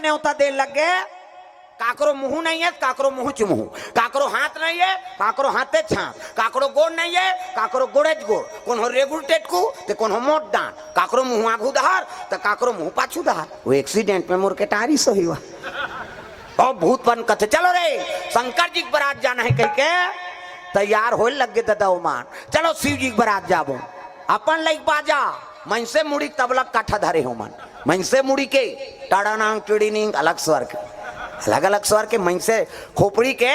न्योता दे लगे काकरो मुंह नहीं है काकरो मुंह चुमुह काकरो हाथ नहीं है काकरो हाथे छाप काकरो गोड़ नहीं है काकरो गोड़े गोड़ कौन हो रेगुल टेटकू तो कौन हो मोट डांट काकरो मुंह आगू दहार तो काकरो मुंह पाछू दहार वो एक्सीडेंट में मोर के टारी सही हुआ और भूत बन कथे चलो रे शंकर जी बरात जाना है कह के तैयार हो लगे दादा मान चलो शिव जी बरात जाबो अपन लाइक बाजा मन से मुड़ी तबलक काठा धरे हो मन मन से मुड़ी के टाड़ानांग टिड़ीनिंग अलग स्वर के अलग स्वर के मन से खोपड़ी के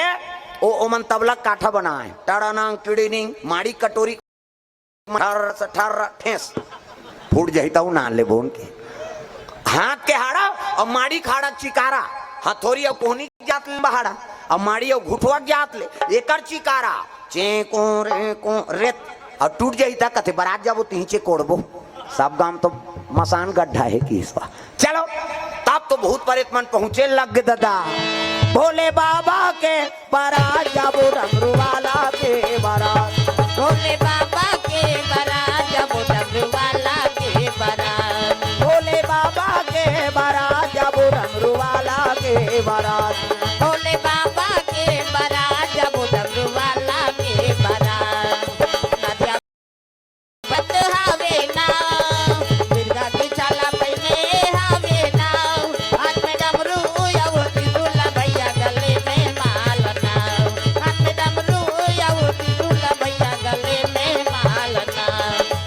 ओ मन तबलक काठा बनाए टाड़ानांग टिड़ीनिंग माड़ी कटोरी ठेस फूट जाता हूँ ना ले बोन के हाथ के हाड़ा और माड़ी खाड़ा चिकारा हथौरी और कोहनी जात ले बहाड़ा और माड़ी और घुटवा जात ले एकर चिकारा चेको रेको रेत और टूट जाता कथे बरात जाबो तीचे कोड़बो सब गांव तो मसान गड्ढा है कि इसवा चलो तब तो बहुत परेत मन पहुंचे लग दादा भोले बाबा के बारात जाबो डमरू वाला के बारात भोले बाबा के बारात जाबो डमरू वाला के बारात भोले बाबा के बारात जाबो डमरू वाला के बारात भोले बाबा के बारात जाबो डमरू वाला के बारात नदिया बत हावे ना बिरगा की चाला पहने हावे ना हाथ में डमरू यावो तिरुला भैया गले में मालना हाथ में डमरू यावो तिरुला भैया गले में मालना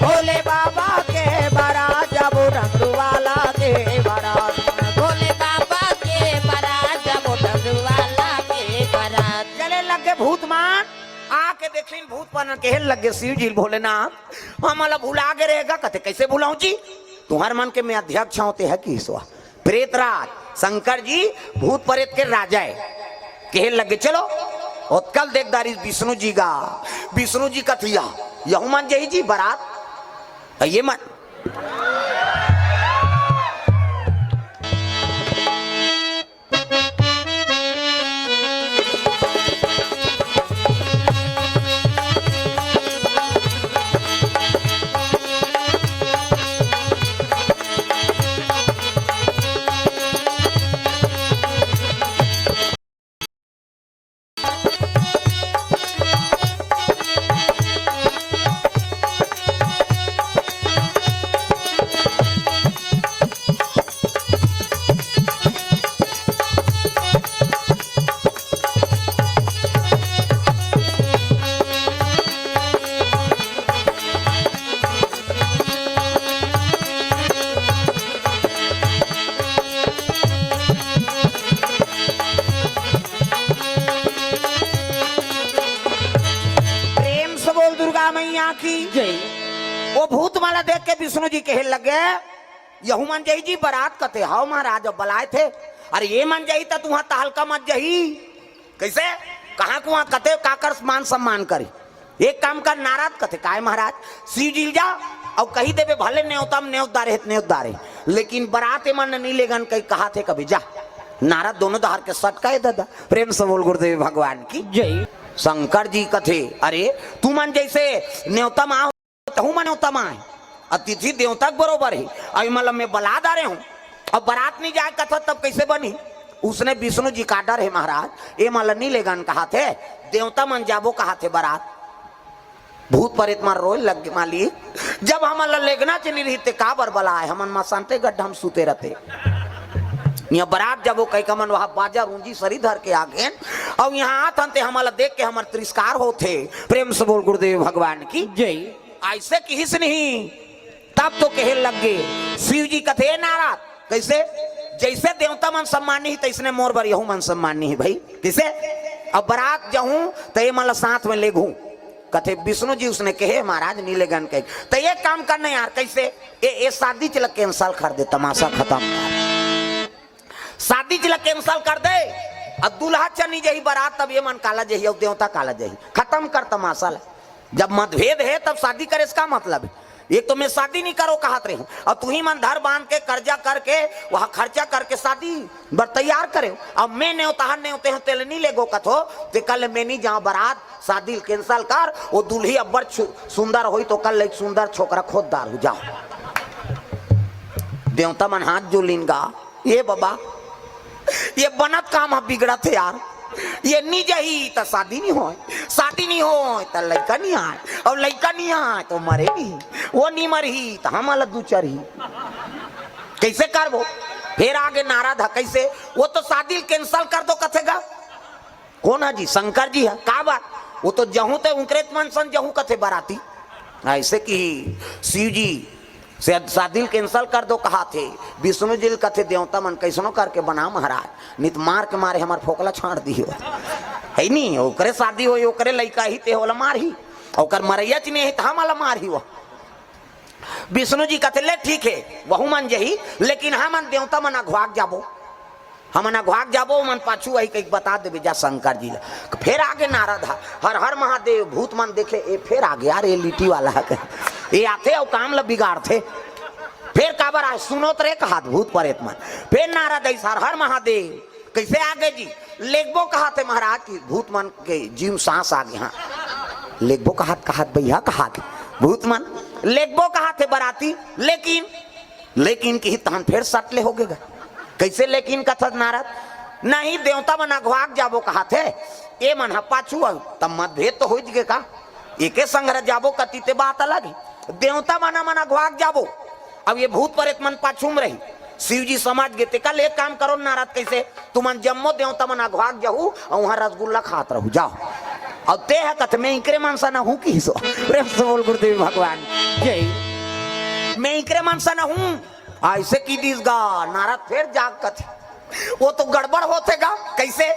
भोले बाबा के बारात जाबो डमरू वाला के बारात भोले बाबा के बारात जाबो डमरू वाला के बारात चले लगे भूत मान आके देखिन भूत पन के लगे शिव जी भोलेनाथ हमला भुला के रहेगा कहते कैसे भुलाऊं जी तुम्हारे मन के में अध्यक्ष होते है कि ईश्वर प्रेतराज शंकर जी भूत प्रेत के राजा है कहे लगे चलो और कल देखदारी विष्णु जी का विष्णु जी कथिया यहू मन जही जी बारात ये मन मैया की जय वो भूत माला देख के विष्णु जी कहे लगे यहू मन जही जी बारात कते हाउ महाराज अब बलाए थे अरे ये मन जही तो तुहा तहलका मत जही कैसे कहाँ कुआ कते काकर मान सम्मान करे एक काम कर नाराज कथे काय महाराज शिव जी जा और कही देवे भले न्योतम न्योतारे लेकिन बारात मन नहीं लेगन कहीं कहा थे कभी जा नारद दोनों दहार के सट कहे दादा प्रेम से बोल गुरुदेव भगवान की जय शंकर जी कथे अरे तू मन जैसे न्योतम आ तहु मन न्योतम आए अतिथि देवता बरोबर है अभी मतलब मैं बला डारे हूँ अब बारात नहीं जाए कथा तब कैसे बनी उसने विष्णु जी का डर है महाराज ये माला नहीं लेगन कहा थे देवता मन जाबो कहा थे बारात भूत प्रेत मार रोए लग मालिक जब हम लेगना चली रही थे का बर बलाए हमन मसानते गड्ढा हम सूते रहते यहाँ बारात जब वो कई कमन वहां बाजा रूंजी सरी धर के आगे और यहाँ आते हमारा देख के हमारे तिरस्कार होते प्रेम से बोल गुरुदेव भगवान की जय ऐसे किस नहीं तब तो कहे लग गए शिव जी कथे नाराज कैसे जैसे देवता मन सम्मान नहीं तैसने मोर बर यहू मन सम्मान नहीं भाई कैसे अब बारात जाऊं तो ये मतलब साथ में ले घू कथे विष्णु जी उसने कहे महाराज नीलेगन कहे तो ये काम करना यार कैसे ये शादी चल कैंसल कर दे तमाशा खत्म शादी चल कैंसल कर दे अब दूल्हा चनी जही बारात तब ये मन काला जही और देवता काला जही खत्म कर तमाशा जब मतभेद है तब शादी करे इसका मतलब है एक तो मैं शादी नहीं करो कहत रही और तू ही मन धर बांध के कर्जा करके वहां खर्चा करके शादी बर तैयार करे अब मैं नहीं होते नहीं ले गो कथो तो कल मैं नहीं जाऊं बारात शादी कैंसल कर वो दूल्ही अब्बर सुंदर हुई तो कल एक सुंदर छोकरा खोददार हो जाओ देवता मन हाथ जो लिंगा ये बाबा ये बनत काम है बिगड़त है यार। ये नहीं जही तो शादी नहीं हो, शादी नहीं हो तो लड़का नहीं आए, और लड़का नहीं आए तो मरे नहीं, वो नहीं मरही तो हम अलग दू चरही। कैसे करबो? फिर आगे नारा था कैसे? वो तो शादी कैंसल कर दो कथेगा। कौन है जी? शंकर जी है। का बात? वो तो जहू ते उनकरे मन सन जहू कथे बराती। ऐसे कि शिव जी से शादी कैंसल कर दो कहा थे, विष्णु जी कथे देवता मन कैसनो करके बना महाराज, नित मार के मारे हमार फोकला छाड़ दियो है नहीं। ओकरे शादी हो, ओकरे लड़का ही ते होला मार ही, ओकर मरैया चिने है हम वाला मार ही। वो विष्णु जी कथे ले ठीक है वहु मन जही, लेकिन हमन देवता मन अघवाक जाबो, हमन अघवाक जाबो मन पाछू आई कहीं बता देवे जा शंकर जी। फिर आगे नारा था हर हर महादेव। भूत मन देखे ए फिर आगे यार ये लिट्टी वाला है, ये आते और काम ला बिगाड़ थे। फिर काबर आए सुनो तरे कहा भूत परेत मन। फिर नारा दई हर हर महादेव। कैसे आगे जी? लेखबो कहा थे महाराज की भूत मन के जीव सांस आगे। हाँ लेखबो कहा भैया कहा भूत मन लेखबो कहा थे बराती, लेकिन की तहन फिर सटले हो गए। कैसे लेकिन कथत नारद? नहीं देवता मन अघवाक जाबो कहा थे, ए मन पाछू तब मतभेद तो हो गए का, एके संग जाबो कती ते बात अलग है। देवता मन अघवाक जाबो, अब ये भूत प्रेत मन पाछू में रही। शिव जी समझ गए थे कल एक काम करो नारद कैसे तुमन जम्मो देवता मन अघवाक जाहू और वहां रसगुल्ला खात रहू जाओ। और ते है कथ मैं इकरे मनसा न हूं की सो प्रेम से बोल गुरुदेव भगवान जय। मैं इकरे मनसा न हूं ऐसे की दीसगा। नारद फिर जाग कथे वो तो गड़बड़ होतेगा। कैसे?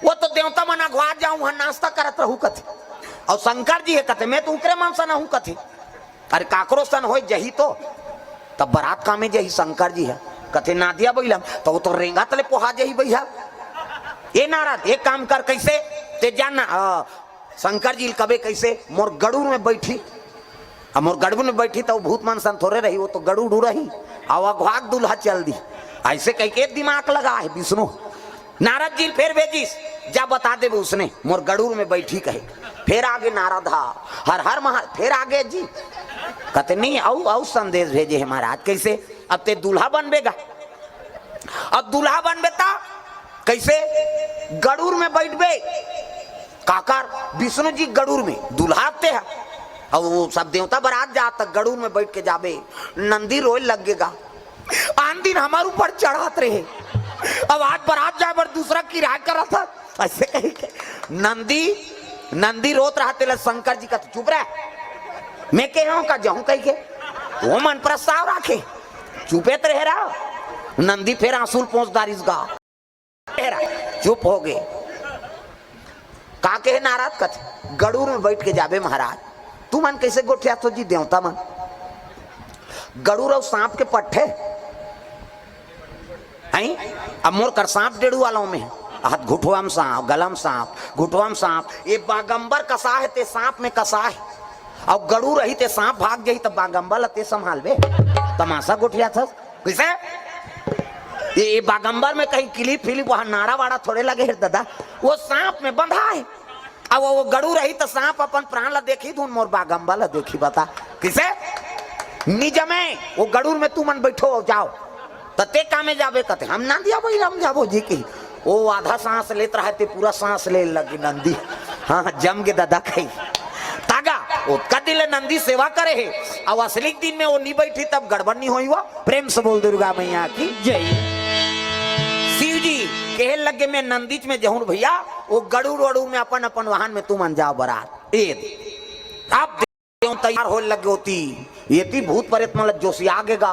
वो तो देवता मन अघवा जाऊं वहां नाश्ता करत रहू कथे, और शंकर जी है कथे मैं तो उकरे मनसा न हूं कथे। अरे काकरो सन हो जही तो तब बारात कामे जही शंकर जी है कथे नादिया बैलम तो वो तो रेंगा तले पोहा जही भैया। ये नारद एक काम कर कैसे ते जानना शंकर जी कबे कैसे मोर गड़ूर में बैठी, अब मोर गड़ूर में बैठी तो भूत मन सन थोड़े रही, वो तो गड़ूर रही और अघवाक दूल्हा चल दी। ऐसे कह के दिमाग लगा है विष्णु। नारद जी फिर भेजिस जा बता दे उसने मोर गड़ूर में बैठी कहे। फिर आगे नारद हर हर महा फिर आगे जी कहते नहीं औ संदेश भेजे है महाराज। कैसे? अब ते दूल्हा बनबेगा, अब दूल्हा बनबेता कैसे? गड़ूर में बैठबे काकर विष्णु जी गड़ूर में दूल्हा आते हैं और वो सब देवता बारात जाता गड़ूर में बैठ के जाबे। नंदी रोए लगेगा आन दिन हमारे ऊपर चढ़ात रहे, अब आज बारात जाए पर दूसरा किराया करा था ऐसे कही के नंदी रोत रहा तेला शंकर जी का चुप रहा मैं कह रहा हूं का जाऊं कही के वो मन प्रस्ताव राखे चुपे तो रह रहा। नंदी फिर आंसू पहुंचदारिस गा चुप हो गए। का कहे नाराज कथ गड़ूर में बैठ के जाबे महाराज। तू मन कैसे गोठिया तो जी देवता मन गड़ूर और सांप के पट्टे हैं। अब मोर कर सांप डेढ़ू वालों में हाथ घुटवाम सांप गलम सांप घुटवाम सांप ये बागंबर कसा है ते सांप में कसा है और गड़ू रही ते सांप भाग जाई तब बागंबर ते संभाल बे तमाशा गोठिया था कैसे। ये बागंबर में कहीं क्लिप फिलिप वहां नाड़ा वाड़ा थोड़े लगे है दादा वो सांप में बंधा है। अब वो गड़ू रही तो सांप अपन प्राण ला देखी धुन मोर बागंबर ला देखी बता किसे निज में वो गड़ूर में तू मन बैठो जाओ तते कामे जाबे कते हम ना दिया भाई हम जाबो जी की वो आधा सांस लेत रहा ते पूरा सांस ले लगी नंदी। हाँ जम के दादा कही तागा वो कदिल नंदी सेवा करे है अब असली दिन में वो नहीं बैठी तब गड़बड़ नहीं हुई। वो प्रेम से बोल दुर्गा मैया की जय। शिव जी कहे लगे मैं नंदीच में जहूं भैया वो गड़ूर वड़ूर में अपन अपन वाहन में तू मन जाओ बारात आप तैयार हो लगे होती ये थी भूत प्रेत मतलब जोशी आगेगा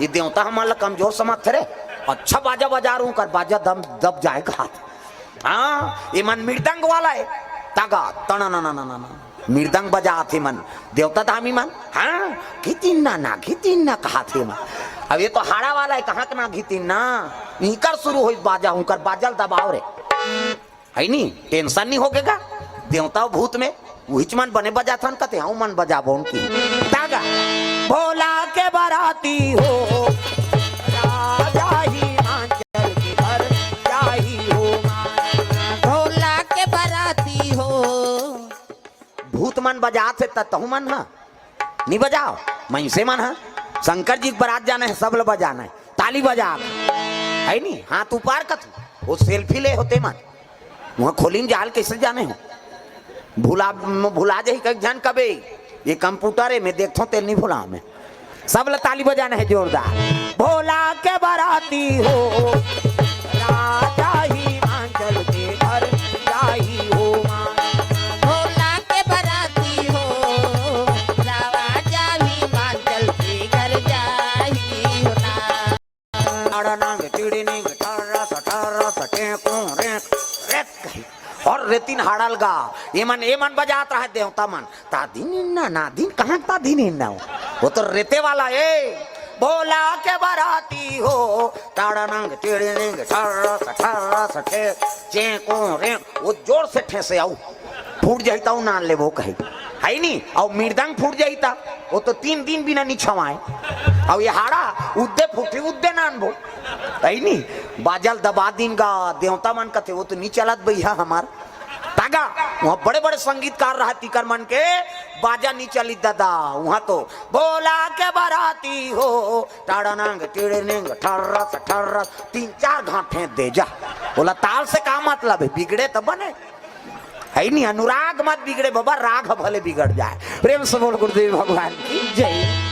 ये देवता हमारा कमजोर समझ रे अच्छा बाजा बजा रू कर बाजा दम दब जाएगा। हाँ ये मन मृदंग वाला है तागा तना ना ना ना ना मृदंग बजा थे मन देवता धामी मन। हाँ घितिन ना कहा थे मन। अब ये तो हाड़ा वाला है कहाँ ना घितिन ना इनकर शुरू हो बाजा हूँ कर बाजल दबाव रे है नहीं टेंशन नहीं होगेगा। देवता भूत में वही मन बने बजा था कहते हाँ मन बजा बो उनकी तागा भोला के बाराती हो राजा ही आंचल के घर जाही हो भोला के बाराती हो। भूत मन बजाते तहु मन है नहीं बजाओ मैं से मन है शंकर जी की बारात जाना है सब लोग बजाना है ताली बजा है नहीं हाथ ऊपर कत वो सेल्फी ले होते मन वहाँ खोलिन जाल कैसे जाने हो भुला जाही कई जान कबे ये कंप्यूटर है मैं देखता हूँ तेल नहीं भुला मैं सब ताली बजाना है जोरदार भोला के बाराती हो राजा हिमाचल के घर जाही हो भोला के बराती हो राजा हिमाचल के घर जाही हो ना और रेतिन हाड़ल गा ये मन बजात रहा देवता मन ता दिन ना दिन कहाँ ता दिन ना वो तो रेते वाला है भोला के बाराती हो ताड़ा नंग टेढ़े नंग ठारा सठारा सठे चेको रे वो जोर से ठेसे आऊ फूट जाता हूँ नान ले वो कहे है नहीं और मृदंग फूट जाता वो तो 3 दिन बिना निछवाए और ये हाड़ा उद्दे फूटी उद्दे नान बो है नहीं बाजल दबा दिन का देवता मन कथे वो तो नहीं चलत भैया हमार तागा वहाँ बड़े बड़े संगीतकार रहा तीकर मन के बाजा नहीं चली दादा वहाँ तो भोला के बाराती हो टाड़ा नंग टेढ़े नंग ठर्रा 3-4 घाट फेंक दे जा बोला ताल से का मतलब है बिगड़े तो बने है नहीं अनुराग मत बिगड़े बाबा राग भले बिगड़ जाए प्रेम से बोल गुरुदेव भगवान की जय।